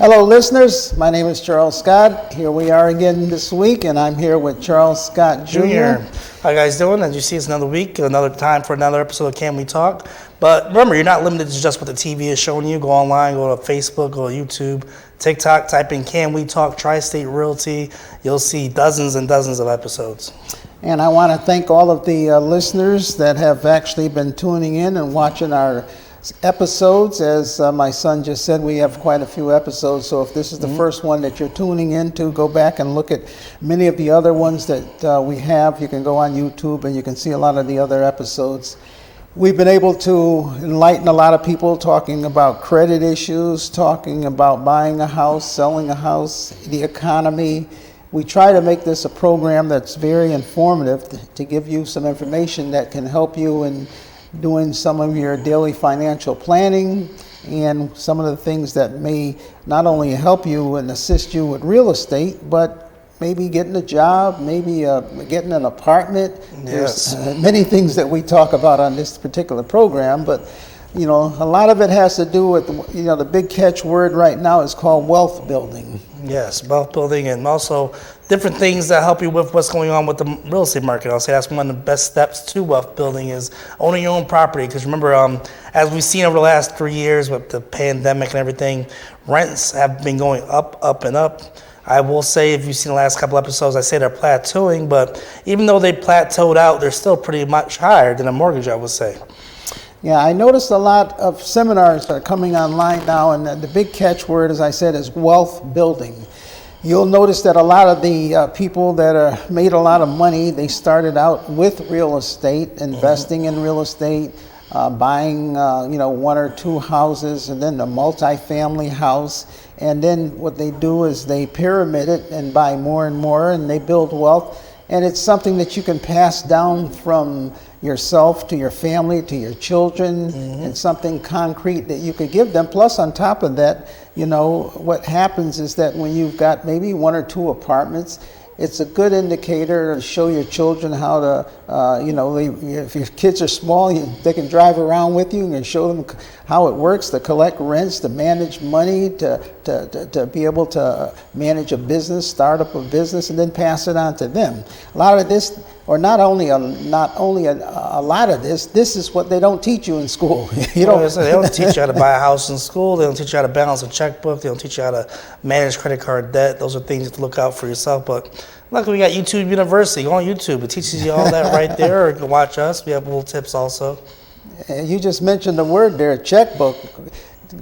Hello, listeners. My name is Charles Scott. Here we are again this week, and I'm here with Charles Scott Jr. How you guys doing? As you see, it's another week, another time for another episode of Can We Talk? But remember, you're not limited to just what the TV is showing you. Go online, go to Facebook, go to YouTube, TikTok, type in Can We Talk Tri-State Realty. You'll see dozens and dozens of episodes. And I want to thank all of the listeners that have actually been tuning in and watching our episodes. As my son just said, we have quite a few episodes, so if this is the first one that you're tuning into, go back and look at many of the other ones that we have. You can go on YouTube and you can see a lot of the other episodes. We've been able to enlighten a lot of people, talking about credit issues, talking about buying a house, selling a house, the economy. We try to make this a program that's very informative to give you some information that can help you in doing some of your daily financial planning and some of the things that may not only help you and assist you with real estate, but maybe getting a job, maybe getting an apartment. Yes. There's many things that we talk about on this particular program, but you know, a lot of it has to do with, you know, the big catchword right now is called wealth building. Yes, wealth building, and also different things that help you with what's going on with the real estate market. I'll say that's one of the best steps to wealth building is owning your own property. Because remember, as we've seen over the last 3 years with the pandemic and everything, rents have been going up and up. I will say, if you've seen the last couple episodes, I say they're plateauing, but even though they plateaued out, they're still pretty much higher than a mortgage, I would say. Yeah, I noticed a lot of seminars that are coming online now, and the big catchword, as I said, is wealth building. You'll notice that a lot of the people that made a lot of money, they started out with real estate, investing in real estate, buying one or two houses, and then a multi-family house. And then what they do is they pyramid it and buy more and more, and they build wealth. And it's something that you can pass down from yourself to your family, to your children, and something concrete that you could give them. Plus, on top of that, you know, what happens is that when you've got maybe one or two apartments, it's a good indicator to show your children how to, if your kids are small, they can drive around with you and show them how it works to collect rents, to manage money, to be able to manage a business, start up a business, and then pass it on to them. A lot of this, or not only a lot of this is what they don't teach you in school. They don't teach you how to buy a house in school. They don't teach you how to balance a checkbook. They don't teach you how to manage credit card debt. Those are things you have to look out for yourself. But luckily, we got YouTube University. Go on YouTube. It teaches you all that right there. Or you can watch us. We have little tips also. You just mentioned the word there, checkbook.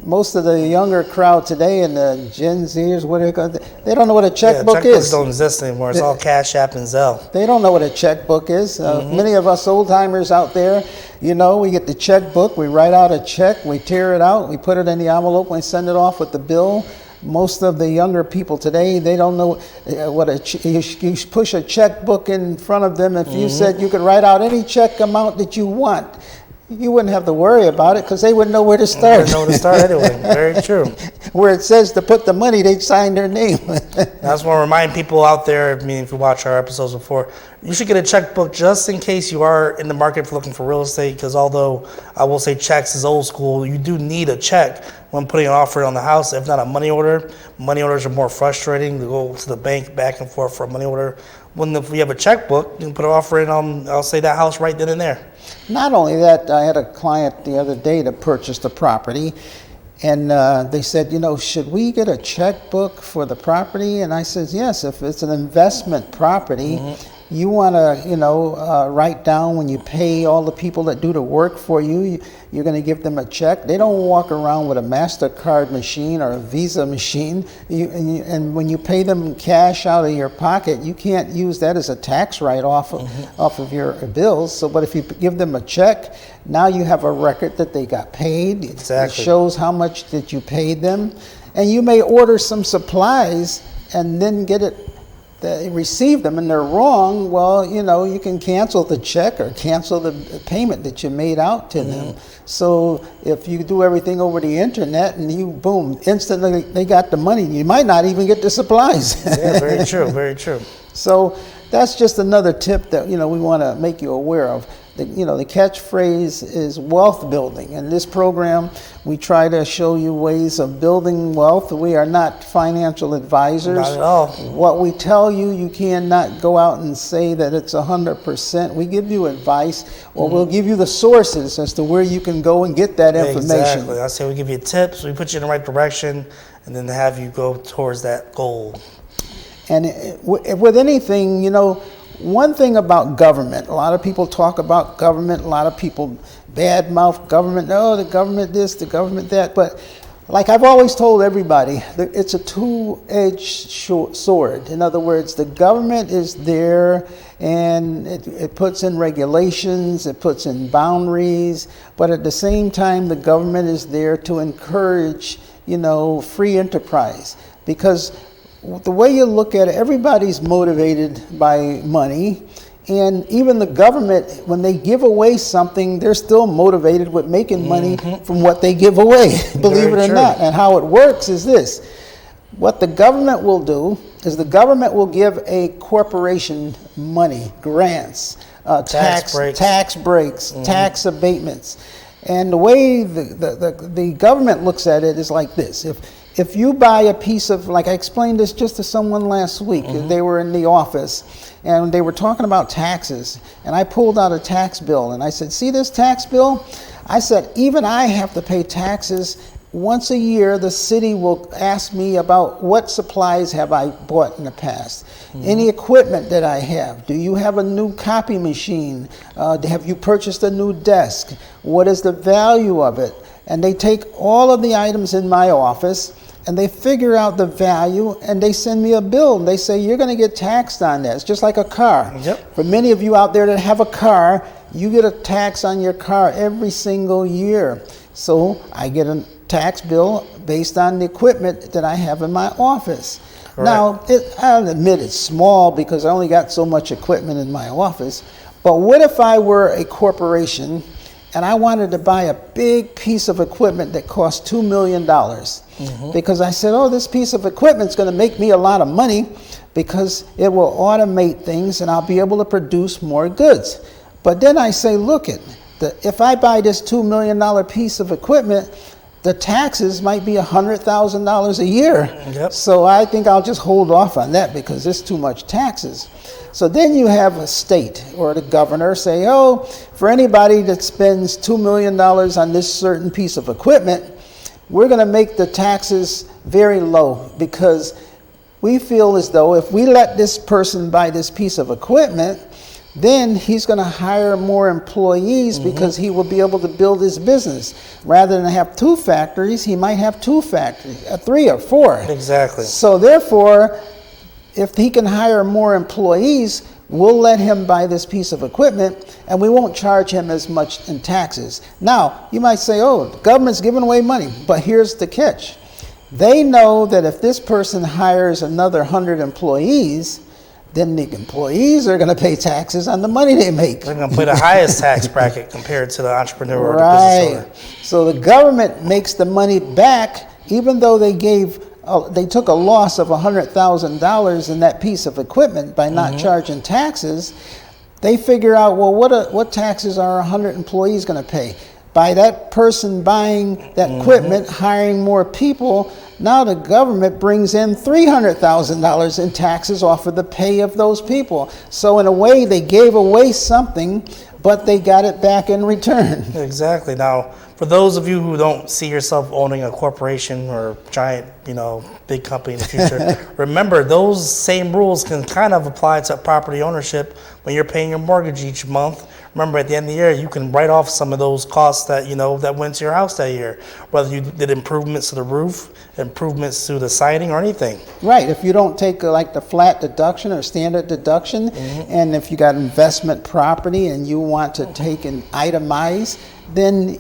Most of the younger crowd today and the Gen Zers, they don't know what a checkbook is. Checkbooks don't exist anymore. It's all Cash App and Zelle. They don't know what a checkbook is. Many of us old-timers out there, you know, we get the checkbook, we write out a check, we tear it out, we put it in the envelope, we send it off with the bill. Most of the younger people today, they don't know what you push a checkbook in front of them. If you said you could write out any check amount that you want, you wouldn't have to worry about it because they wouldn't know where to start. They wouldn't know where to start anyway. Very true. Where it says to put the money, they'd sign their name. I just want to remind people out there, I mean, if you watch our episodes before, you should get a checkbook just in case you are in the market for looking for real estate, because although I will say checks is old school, you do need a check when putting an offer on the house, if not a money order. Money orders are more frustrating to go to the bank back and forth for a money order. If you have a checkbook, you can put an offer in on, I'll say, that house right then and there. Not only that, I had a client the other day that purchased a property, and they said, you know, should we get a checkbook for the property? And I said, yes, if it's an investment property, you want to, write down when you pay all the people that do the work for you, you're going to give them a check. They don't walk around with a MasterCard machine or a Visa machine. And when you pay them cash out of your pocket, you can't use that as a tax write-off off of your bills. So, but if you give them a check, now you have a record that they got paid. Exactly. It shows how much that you paid them. And you may order some supplies and then they receive them and they're wrong. Well, you know, you can cancel the check or cancel the payment that you made out to them. So if you do everything over the internet and you, boom, instantly they got the money, you might not even get the supplies. Yeah, very true, very true. So that's just another tip that, you know, we want to make you aware of. the catchphrase is wealth building. In this program, we try to show you ways of building wealth. We are not financial advisors. Not at all. What we tell you, you cannot go out and say that it's 100%. We give you advice, or we'll give you the sources as to where you can go and get that information. Exactly. I say we give you tips, we put you in the right direction, and then have you go towards that goal. And with anything, one thing about government, a lot of people talk about government, a lot of people badmouth government, oh, the government this, the government that, but like I've always told everybody, it's a two-edged sword. In other words, the government is there and it puts in regulations, it puts in boundaries, but at the same time, the government is there to encourage, free enterprise. Because the way you look at it, everybody's motivated by money. And even the government, when they give away something, they're still motivated with making money from what they give away, believe it or not. And how it works is this. What the government will do is the government will give a corporation money, grants, tax breaks, tax abatements. And the way the government looks at it is like this. If you buy a piece of, like I explained this just to someone last week, they were in the office and they were talking about taxes, and I pulled out a tax bill and I said, see this tax bill? I said, even I have to pay taxes. Once a year, the city will ask me about what supplies have I bought in the past. Any equipment that I have. Do you have a new copy machine? Have you purchased a new desk? What is the value of it? And they take all of the items in my office and they figure out the value and they send me a bill. And they say, you're going to get taxed on that. It's just like a car. Yep. For many of you out there that have a car, you get a tax on your car every single year. So I get a tax bill based on the equipment that I have in my office. Correct. Now, I'll admit it's small because I only got so much equipment in my office. But what if I were a corporation and I wanted to buy a big piece of equipment that cost $2 million? Because I said, oh, this piece of equipment is going to make me a lot of money because it will automate things and I'll be able to produce more goods. But then I say, look, if I buy this $2 million piece of equipment, the taxes might be $100,000 a year. Yep. So I think I'll just hold off on that because it's too much taxes. So then you have a state or the governor say, oh, for anybody that spends $2 million on this certain piece of equipment, we're going to make the taxes very low because we feel as though if we let this person buy this piece of equipment, then he's going to hire more employees because he will be able to build his business. Rather than have 2 factories, he might have 2 factories, 3 or 4. Exactly. So therefore, if he can hire more employees, we'll let him buy this piece of equipment and we won't charge him as much in taxes. Now, you might say, oh, the government's giving away money, but here's the catch. They know that if this person hires another 100 employees, then the employees are going to pay taxes on the money they make. They're going to pay the highest tax bracket compared to the entrepreneur or the business owner. So the government makes the money back, even though they took a loss of $100,000 in that piece of equipment by not charging taxes. They figure out, well, what taxes are 100 employees going to pay? By that person buying that equipment, hiring more people, now the government brings in $300,000 in taxes off of the pay of those people. So in a way, they gave away something, but they got it back in return. Exactly. Now, for those of you who don't see yourself owning a corporation or giant, big company in the future, remember those same rules can kind of apply to property ownership when you're paying your mortgage each month. Remember, at the end of the year, you can write off some of those costs that that went to your house that year, whether you did improvements to the roof, improvements to the siding, or anything. Right. If you don't take like the flat deduction or standard deduction, and if you got investment property and you want to take and itemize, then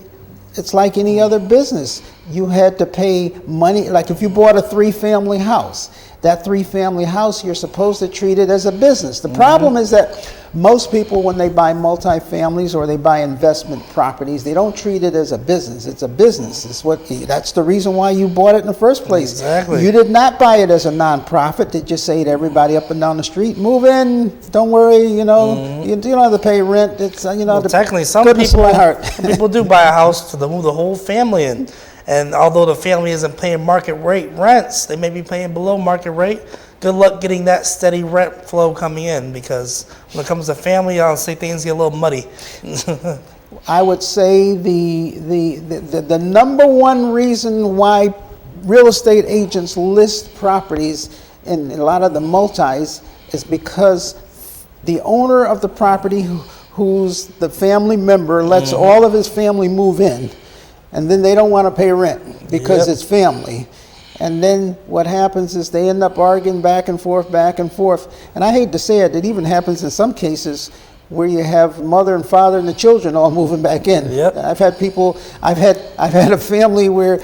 it's like any other business. You had to pay money, like if you bought a 3-family house that 3-family house, you're supposed to treat it as a business. The problem is that most people, when they buy multifamilies or they buy investment properties, they don't treat it as a business. It's a business. That's the reason why you bought it in the first place. Exactly. You did not buy it as a nonprofit to just say to everybody up and down the street, move in, don't worry, you know, you don't have to pay rent. It's, you know, Technically, some goodness of people, my heart. some people do buy a house to move the whole family in. And although the family isn't paying market rate rents, they may be paying below market rate. Good luck getting that steady rent flow coming in, because when it comes to family, I'll say things get a little muddy. I would say the number one reason why real estate agents list properties in a lot of the multis is because the owner of the property, who's the family member, lets all of his family move in, and then they don't want to pay rent because it's family. And then what happens is they end up arguing back and forth. And I hate to say it, it even happens in some cases where you have mother and father and the children all moving back in. I've had a family where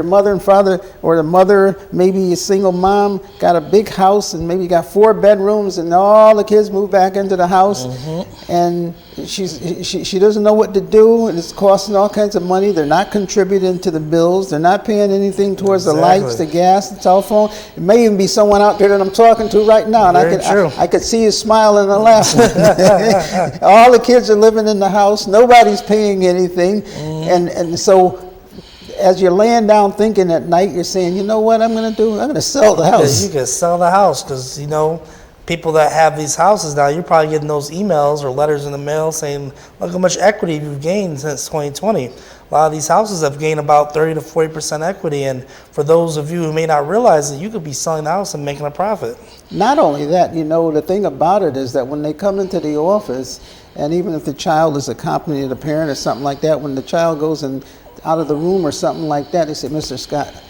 mother and father, or the mother, maybe a single mom, got a big house and maybe got 4 bedrooms, and all the kids move back into the house, and she doesn't know what to do, and it's costing all kinds of money. They're not contributing to the bills. They're not paying anything towards the lights, the gas, the telephone. It may even be someone out there that I'm talking to right now, and I could see you smiling and laughing. All the kids are living in the house. Nobody's paying anything. And so as you're laying down thinking at night, you're saying, you know what I'm going to do? I'm going to sell the house. You can sell the house, because, you know, people that have these houses now, you're probably getting those emails or letters in the mail saying, look how much equity you've gained since 2020. A lot of these houses have gained about 30 to 40% equity. And for those of you who may not realize it, you could be selling the house and making a profit. Not only that, you know, the thing about it is that when they come into the office, and even if the child is accompanying the parent or something like that, when the child goes out of the room or something like that, they say, Mr. Scott,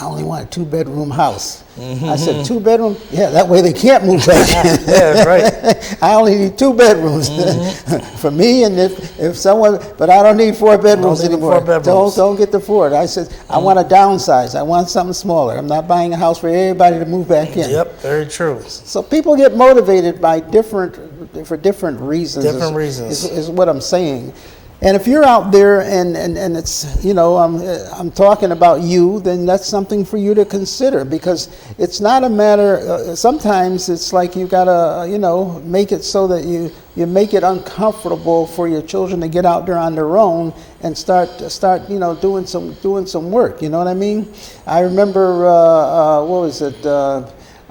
I only want a 2-bedroom house. I said, 2-bedroom? Yeah, that way they can't move back in. Yeah, right. I only need 2 bedrooms for me, and if someone, but I don't need 4 bedrooms anymore. Don't get the 4. I said, I want to downsize. I want something smaller. I'm not buying a house for everybody to move back in. Yep, very true. So people get motivated by different reasons. Different reasons is what I'm saying. And if you're out there and it's, you know, I'm talking about you, then that's something for you to consider, because it's not a matter, sometimes it's like you gotta, you know, make it so that you make it uncomfortable for your children to get out there on their own and start, you know, doing some work, you know what I mean? I remember, what was it,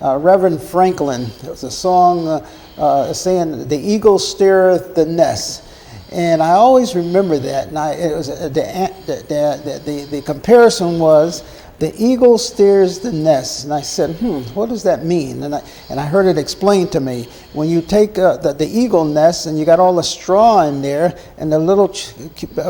Reverend Franklin, it was a song saying, the eagle stareth the nest. And I always remember that. And it was the comparison was, the eagle steers the nest. And I said, what does that mean? And I heard it explained to me. When you take the eagle nest and you got all the straw in there, and the little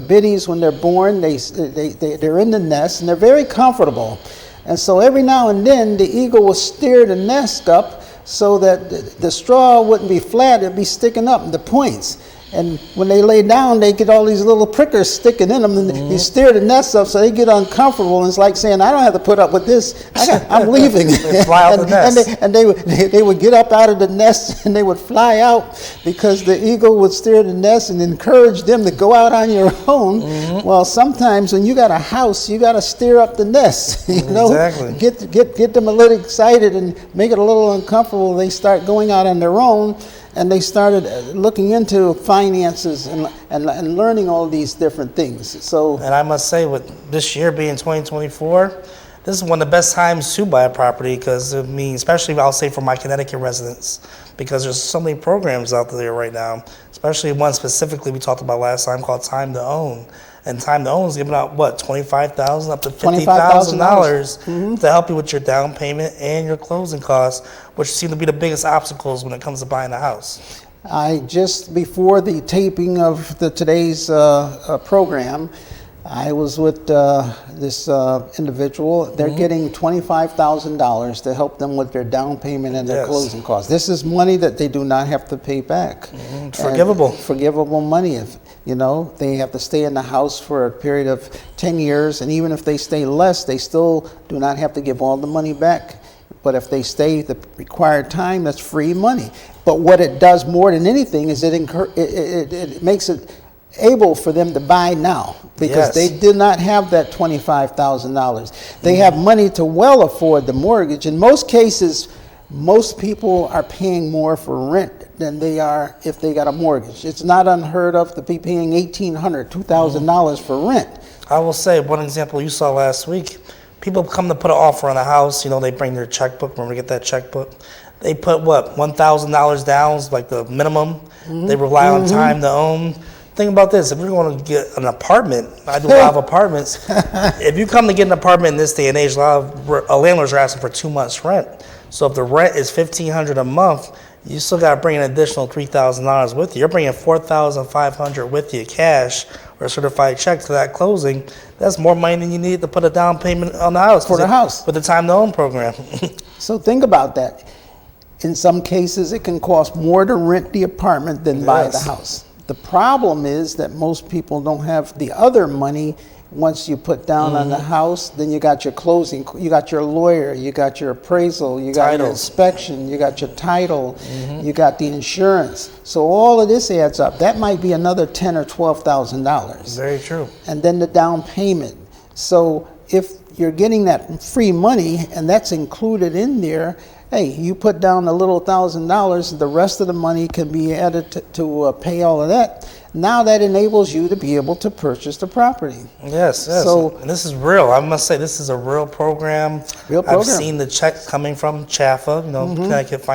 biddies, when they're born, they're in the nest and they're very comfortable. And so every now and then the eagle will steer the nest up so that the straw wouldn't be flat, it'd be sticking up, the points. And when they lay down, they get all these little prickers sticking in them, and you steer the nest up, so they get uncomfortable. And it's like saying, I don't have to put up with this. I'm leaving. They fly out the nest. And they would get up out of the nest, and they would fly out, because the eagle would steer the nest and encourage them to go out on your own. Well, sometimes when you got a house, you got to steer up the nest. You know, get them a little excited and make it a little uncomfortable. They start going out on their own. And they started looking into finances and learning all these different things. So, and I must say, with this year being 2024, this is one of the best times to buy a property, because I mean, especially I'll say for my Connecticut residents, because there's so many programs out there right now, especially one specifically we talked about last time called Time to Own. And Time to Own is giving out, what, $25,000 up to $50,000 to help you with your down payment and your closing costs, which seem to be the biggest obstacles when it comes to buying a house. I just, before the taping of today's program, I was with this individual. They're getting $25,000 to help them with their down payment and their closing costs. This is money that they do not have to pay back. Forgivable. Forgivable money. If, you know, they have to stay in the house for a period of 10 years, and even if they stay less, they still do not have to give all the money back. But if they stay the required time, that's free money. But what it does more than anything is it makes it able for them to buy now, because they did not have that $25,000. They have money to well afford the mortgage. In most cases, most people are paying more for rent than they are if they got a mortgage. It's not unheard of to be paying $1,800, $2,000 for rent. I will say one example you saw last week. People come to put an offer on a house. You know, they bring their checkbook. Remember to get that checkbook. They put what, $1,000 down, like the minimum. They rely on time to own. Think about this. If you're going to get an apartment, I do a lot of apartments. If you come to get an apartment in this day and age, a lot of landlords are asking for 2 months rent. So if the rent is $1,500 a month, you still got to bring an additional $3,000 with you. You're bringing $4,500 with you cash or a certified check to that closing. That's more money than you need to put a down payment on the house. For the house. With the time to own program. So think about that. In some cases, it can cost more to rent the apartment than buy the house. The problem is that most people don't have the other money. Once you put down on the house, then you got your closing, you got your lawyer, you got your appraisal, you got your inspection, you got your title, you got the insurance. So all of this adds up. That might be another $10,000 or $12,000. Very true. And then the down payment. So if you're getting that free money and that's included in there, hey, you put down a little $1,000, the rest of the money can be added to pay all of that. Now that enables you to be able to purchase the property. Yes. So, and this is real. I must say, this is a real program. I've seen the checks coming from CHFA, Connecticut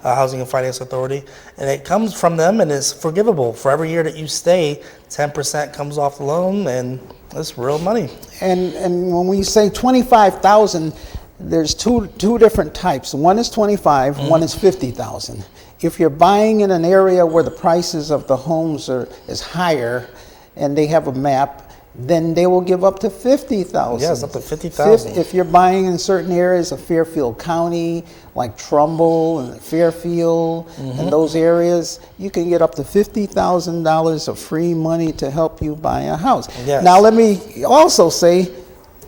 Housing and Finance Authority, and it comes from them, and it's forgivable. For every year that you stay, 10% comes off the loan, and it's real money. And when we say $25,000, there's two different types. One is 25, one is 50,000. If you're buying in an area where the prices of the homes is higher, and they have a map, then they will give up to 50,000. Yes, up to 50,000. If you're buying in certain areas of Fairfield County, like Trumbull and Fairfield, and those areas, you can get up to $50,000 of free money to help you buy a house. Yes. Now, let me also say,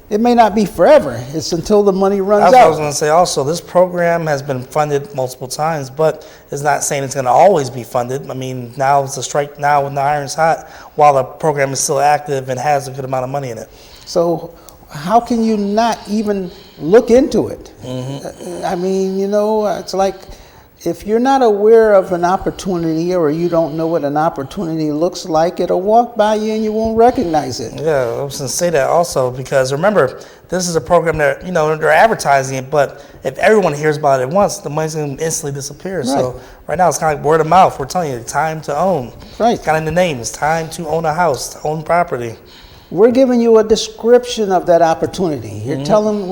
it may not be forever. It's until the money runs out. I was going to say also, this program has been funded multiple times, but it's not saying it's going to always be funded. I mean, now it's a strike now when the iron's hot, while the program is still active and has a good amount of money in it. So how can you not even look into it? I mean, it's like, if you're not aware of an opportunity or you don't know what an opportunity looks like, it'll walk by you and you won't recognize it. Yeah, I was going to say that also, because remember, this is a program that, they're advertising it, but if everyone hears about it once, the money's going to instantly disappear. Right. So right now it's kind of like word of mouth. We're telling you, time to own. Right. It's kind of in the name. It's time to own a house, to own property. We're giving you a description of that opportunity. We're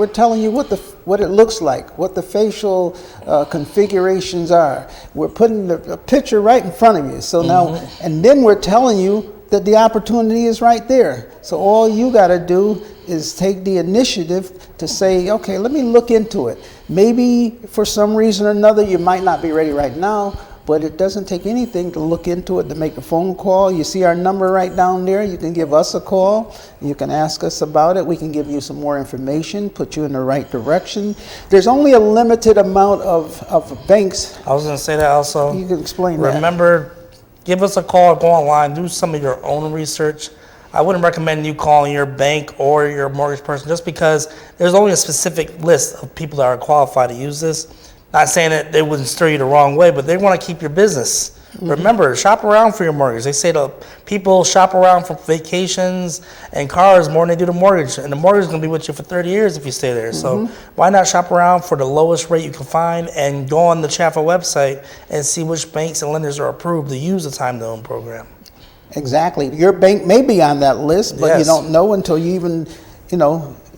telling you what it looks like, what the facial configurations are. We're putting the picture right in front of you. So now, and then we're telling you that the opportunity is right there. So all you got to do is take the initiative to say, okay, let me look into it. Maybe for some reason or another, you might not be ready right now, but it doesn't take anything to look into it, to make a phone call. You see our number right down there. You can give us a call. You can ask us about it. We can give you some more information, put you in the right direction. There's only a limited amount of banks. I was going to say that also. You can explain that. Remember, give us a call, go online, do some of your own research. I wouldn't recommend you calling your bank or your mortgage person, just because there's only a specific list of people that are qualified to use this. Not saying that they wouldn't steer you the wrong way, but they want to keep your business. Remember, shop around for your mortgage. They say to people, shop around for vacations and cars more than they do the mortgage. And the mortgage is going to be with you for 30 years if you stay there. So why not shop around for the lowest rate you can find and go on the CHFA website and see which banks and lenders are approved to use the time to own program. Exactly. Your bank may be on that list, but you don't know until you even,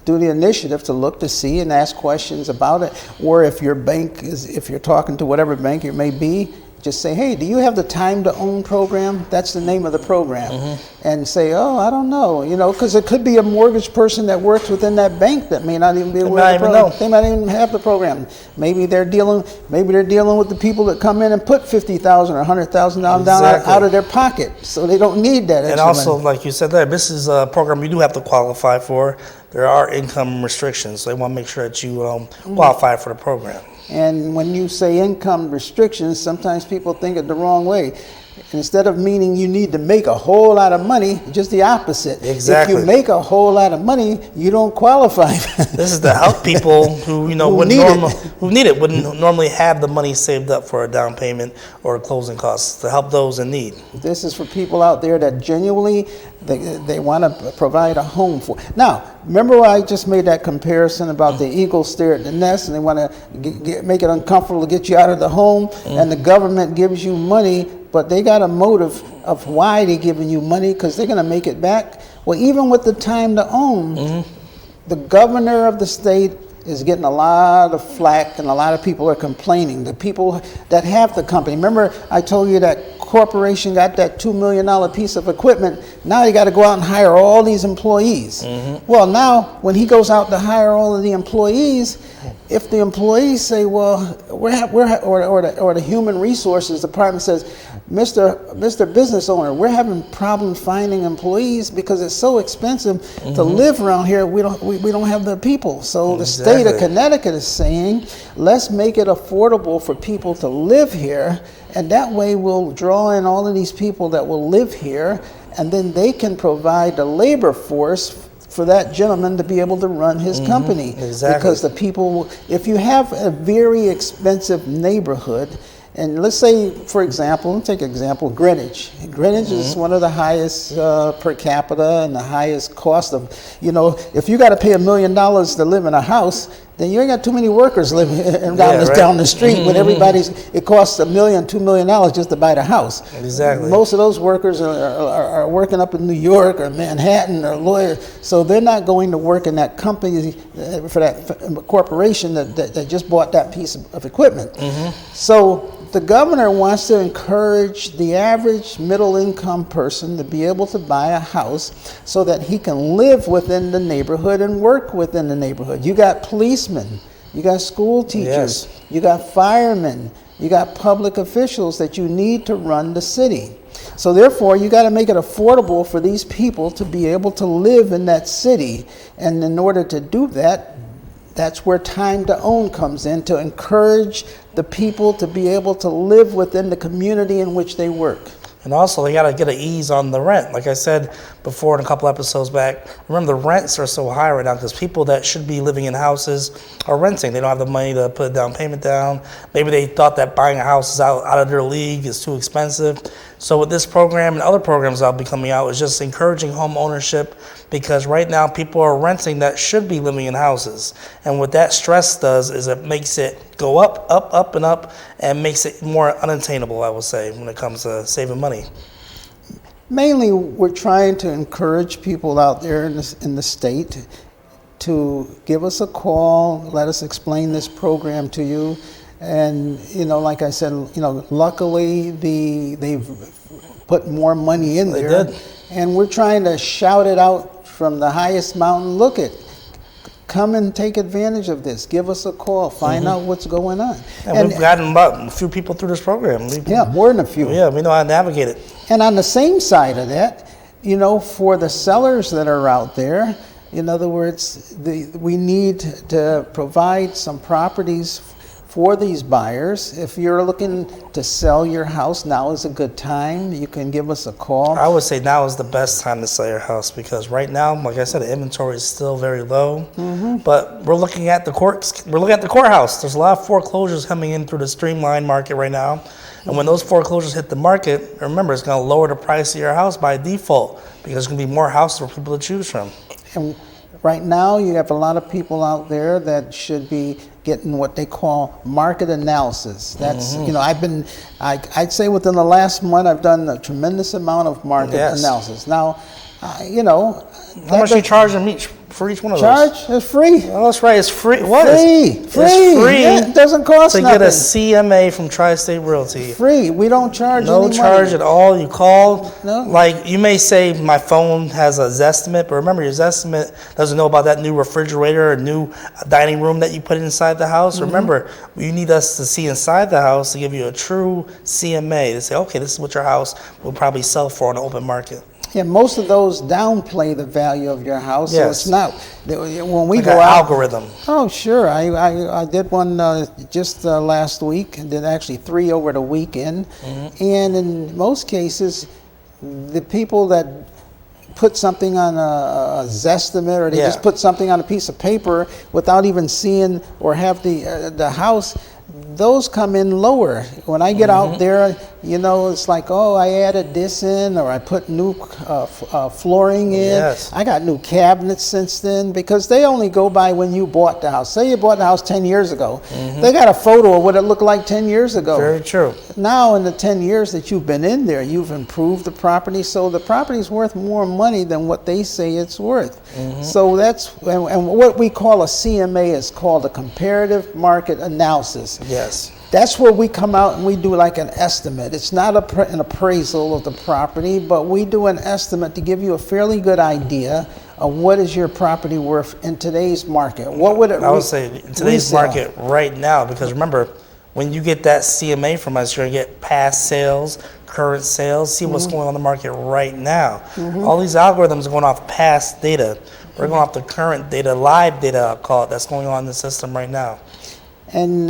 do the initiative to look to see and ask questions about it. Or if your bank if you're talking to whatever bank it may be, just say, hey, do you have the time to own program? That's the name of the program. And say, oh, I don't know, because it could be a mortgage person that works within that bank that may not even be aware of the program. They might even have the program. Maybe they're dealing with the people that come in and put $50,000 or $100,000 down out of their pocket, so they don't need that extra And also, money. like you said there, this is a program you do have to qualify for. There are income restrictions, so they want to make sure that you qualify for the program. And when you say income restrictions, sometimes people think it the wrong way. Instead of meaning you need to make a whole lot of money, just the opposite. Exactly. If you make a whole lot of money, you don't qualify. This is to help people who wouldn't normally have the money saved up for a down payment or closing costs, to help those in need. This is for people out there that genuinely they want to provide a home for. Now, remember I just made that comparison about the eagle stare at the nest, and they want to make it uncomfortable to get you out of the home, and the government gives you money, but they got a motive of why they're giving you money, because they're going to make it back. Well, even with the time to own, the governor of the state is getting a lot of flack, and a lot of people are complaining. The people that have the company. Remember, I told you that corporation got that $2 million piece of equipment. Now you got to go out and hire all these employees. Well, now when he goes out to hire all of the employees, if the employees say, well, or the human resources department says, Mr. Business Owner, we're having problems finding employees because it's so expensive to live around here. We don't have the people. So the state of Connecticut is saying, let's make it affordable for people to live here, and that way we'll draw in all of these people that will live here, and then they can provide the labor force for that gentleman to be able to run his company. Exactly. Because the people, if you have a very expensive neighborhood, and let's say, for example, let's take example, Greenwich. Greenwich is one of the highest per capita and the highest cost of, if you got to pay $1 million to live in a house, then you ain't got too many workers living down the street when it costs $1 million, $2 million just to buy the house. Exactly. Most of those workers are working up in New York or Manhattan or lawyers, so they're not going to work in that company for that corporation that just bought that piece of equipment. So the governor wants to encourage the average middle income person to be able to buy a house so that he can live within the neighborhood and work within the neighborhood. You got policemen, you got school teachers, you got firemen, you got public officials that you need to run the city. So therefore, you got to make it affordable for these people to be able to live in that city. And in order to do that, that's where time to own comes in, to encourage the people to be able to live within the community in which they work. And also, they got to get an ease on the rent. Like I said before in a couple episodes back, remember the rents are so high right now because people that should be living in houses are renting. They don't have the money to put a down payment down. Maybe they thought that buying a house is out of their league, is too expensive. So with this program and other programs that'll be coming out, is just encouraging home ownership, because right now people are renting that should be living in houses. And what that stress does is it makes it go up, up, up, and up, and makes it more unattainable, I would say, when it comes to saving money. Mainly, we're trying to encourage people out there in the state to give us a call, let us explain this program to you. And, like I said, luckily they've put more money in there. They did. And we're trying to shout it out from the highest mountain. Look it. Come and take advantage of this. Give us a call. Find out what's going on. And we've gotten about a few people through this program. More than a few. Yeah, we know how to navigate it. And on the same side of that, for the sellers that are out there, in other words, we need to provide some properties for these buyers. If you're looking to sell your house, now is a good time. You can give us a call. I would say now is the best time to sell your house, because right now, like I said, the inventory is still very low. But we're looking at the courts. We're looking at the courthouse. There's a lot of foreclosures coming in through the streamlined market right now. And when those foreclosures hit the market, remember, it's going to lower the price of your house by default, because there's going to be more houses for people to choose from. And right now, you have a lot of people out there that should be getting what they call market analysis. That's, I'd say within the last month, I've done a tremendous amount of market analysis. Now, how much are you charging each for each one of Charge? those. It's free. Oh, that's right. It's free. What? Free. It's free. Yeah, it doesn't cost to nothing. get a CMA from Tri-State Realty. Free. We don't charge No any charge money. at all. You call. No. Like, you may say my phone has a Zestimate, but remember, your Zestimate doesn't know about that new refrigerator or new dining room that you put inside the house. Remember, you need us to see inside the house to give you a true CMA to say, okay, this is what your house will probably sell for on the open market. Yeah, most of those downplay the value of your house, so Yes. it's not. When we Like go an out, algorithm. oh sure, I did one just last week, and did actually 3 over the weekend, and in most cases, the people that put something on a Zestimate, or they just put something on a piece of paper without even seeing or have the house, those come in lower. When I get out there, you know, it's like, oh, I added this in, or I put new flooring in. Yes. I got new cabinets since then, because they only go by when you bought the house. Say you bought the house 10 years ago. They got a photo of what it looked like 10 years ago. Very true. Now, in the 10 years that you've been in there, you've improved the property, so the property's worth more money than what they say it's worth. So that's, and what we call a CMA is called a comparative market analysis. Yes. That's where we come out and we do like an estimate. It's not an appraisal of the property, but we do an estimate to give you a fairly good idea of what is your property worth in today's market. What would it I would say in today's resell? market right now, because remember, when you get that CMA from us, you're going to get past sales, current sales, see what's going on in the market right now. All these algorithms are going off past data. We're going off the current data, live data, I'll call it, that's going on in the system right now. And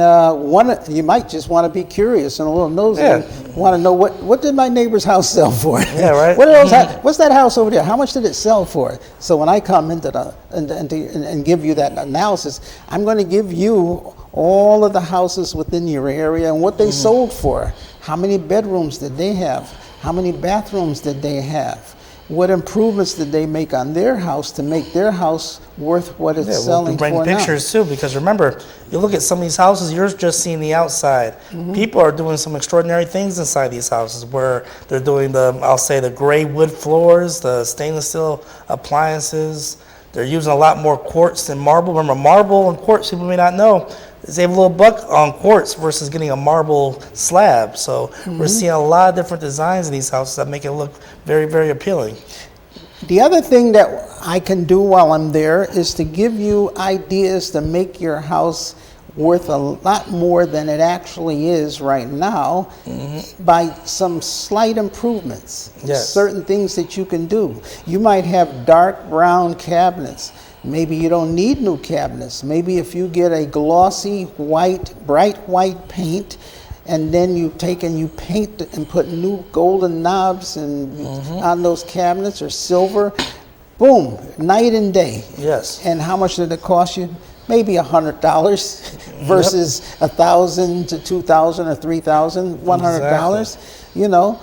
you might just want to be curious and a little nosy and want to know what did my neighbor's house sell for? Yeah, right. What are those, what's that house over there? How much did it sell for? So when I come into and give you that analysis, I'm going to give you all of the houses within your area and what they sold for. How many bedrooms did they have? How many bathrooms did they have? What improvements did they make on their house to make their house worth what it's selling we'll for bring now? pictures too, because remember, you look at some of these houses, you're just seeing the outside. People are doing some extraordinary things inside these houses, where they're doing I'll say the gray wood floors, the stainless steel appliances. They're using a lot more quartz than marble. Remember, marble and quartz, people may not know, save a little buck on quartz versus getting a marble slab. So we're seeing a lot of different designs in these houses that make it look very, very appealing. The other thing that I can do while I'm there is to give you ideas to make your house worth a lot more than it actually is right now by some slight improvements. Yes. Certain things that you can do. You might have dark brown cabinets. Maybe you don't need new cabinets. Maybe if you get a glossy white, bright white paint, and then you take and you paint and put new golden knobs and on those cabinets, or silver, boom, night and day. Yes. And how much did it cost you? Maybe $100 versus $1,000 to $2,000 or $3,000, $100. You know,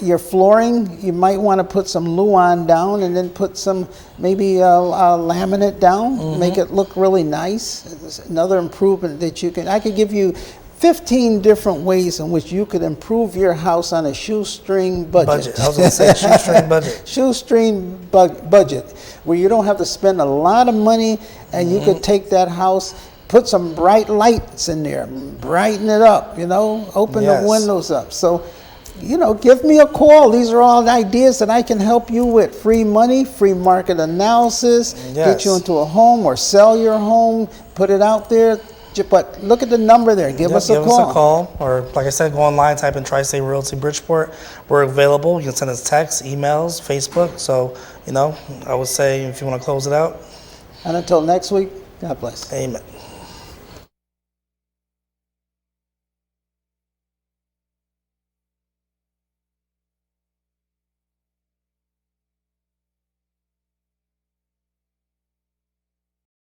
your flooring, you might want to put some Luan down and then put some maybe a laminate down, make it look really nice. It's another improvement that you can. I could give you 15 different ways in which you could improve your house on a shoestring budget. I was going to say shoestring budget. Shoestring budget, where you don't have to spend a lot of money, and you could take that house, put some bright lights in there, brighten it up, you know, open the windows up. So, you know, give me a call. These are all ideas that I can help you with. Free money, free market analysis, get you into a home or sell your home, put it out there. But look at the number there. Give us a call. Give us a call. Or, like I said, go online, type in Tri-State Realty Bridgeport. We're available. You can send us texts, emails, Facebook. So, you know, I would say if you want to close it out. And until next week, God bless. Amen.